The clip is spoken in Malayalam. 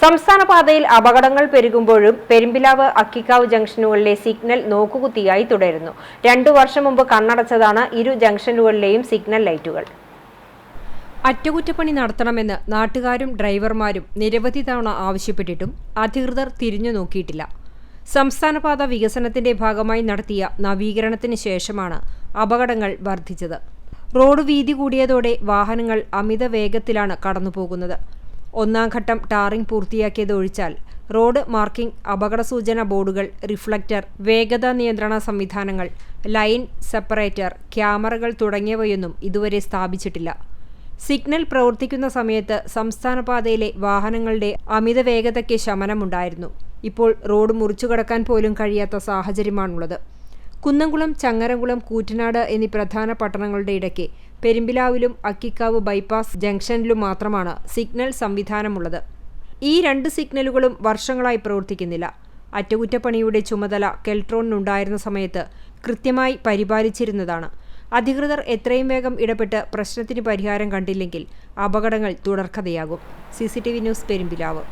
സംസ്ഥാന പാതയിൽ അപകടങ്ങൾ പെരുകുമ്പോഴും പെരുമ്പിലാവ് അക്കിക്കാവ് ജംഗ്ഷനുകളിലെ സിഗ്നൽ നോക്കുകുത്തിയായി തുടരുന്നു. 2 വർഷം മുമ്പ് കണ്ണടച്ചതാണ് ഇരു ജംഗ്ഷനുകളിലെയും സിഗ്നൽ ലൈറ്റുകൾ. അറ്റകുറ്റപ്പണി നടത്തണമെന്ന് നാട്ടുകാരും ഡ്രൈവർമാരും നിരവധി തവണ ആവശ്യപ്പെട്ടിട്ടും അധികൃതർ തിരിഞ്ഞു നോക്കിയിട്ടില്ല. സംസ്ഥാനപാത വികസനത്തിന്റെ ഭാഗമായി നടത്തിയ നവീകരണത്തിന് ശേഷമാണ് അപകടങ്ങൾ വർദ്ധിച്ചത്. റോഡ് വീതി കൂടിയതോടെ വാഹനങ്ങൾ അമിത വേഗത്തിലാണ് കടന്നുപോകുന്നത്. 1ാം ഘട്ടം ടാറിംഗ് പൂർത്തിയാക്കിയതൊഴിച്ചാൽ റോഡ് മാർക്കിംഗ്, അപകടസൂചന ബോർഡുകൾ, റിഫ്ലക്ടർ, വേഗതാ നിയന്ത്രണ സംവിധാനങ്ങൾ, ലൈൻ സെപ്പറേറ്റർ, ക്യാമറകൾ തുടങ്ങിയവയൊന്നും ഇതുവരെ സ്ഥാപിച്ചിട്ടില്ല. സിഗ്നൽ പ്രവർത്തിക്കുന്ന സമയത്ത് സംസ്ഥാനപാതയിലെ വാഹനങ്ങളുടെ അമിത വേഗതയ്ക്ക് ശമനമുണ്ടായിരുന്നു. ഇപ്പോൾ റോഡ് മുറിച്ചുകടക്കാൻ പോലും കഴിയാത്ത സാഹചര്യമാണുള്ളത്. കുന്നംകുളം, ചങ്ങരംകുളം, കൂറ്റനാട് എന്നീ പ്രധാന പട്ടണങ്ങളുടെ ഇടയ്ക്ക് പെരുമ്പിലാവിലും അക്കിക്കാവ് ബൈപ്പാസ് ജംഗ്ഷനിലും മാത്രമാണ് സിഗ്നൽ സംവിധാനമുള്ളത്. ഈ 2 സിഗ്നലുകളും വർഷങ്ങളായി പ്രവർത്തിക്കുന്നില്ല. അറ്റകുറ്റപ്പണിയുടെ ചുമതല കെൽട്രോണിനുണ്ടായിരുന്ന സമയത്ത് കൃത്യമായി പരിപാലിച്ചിരുന്നതാണ്. അധികൃതർ എത്രയും വേഗം ഇടപെട്ട് പ്രശ്നത്തിന് പരിഹാരം കണ്ടില്ലെങ്കിൽ അപകടങ്ങൾ തുടർക്കഥയാകും. CCTV news, Perumpilavu.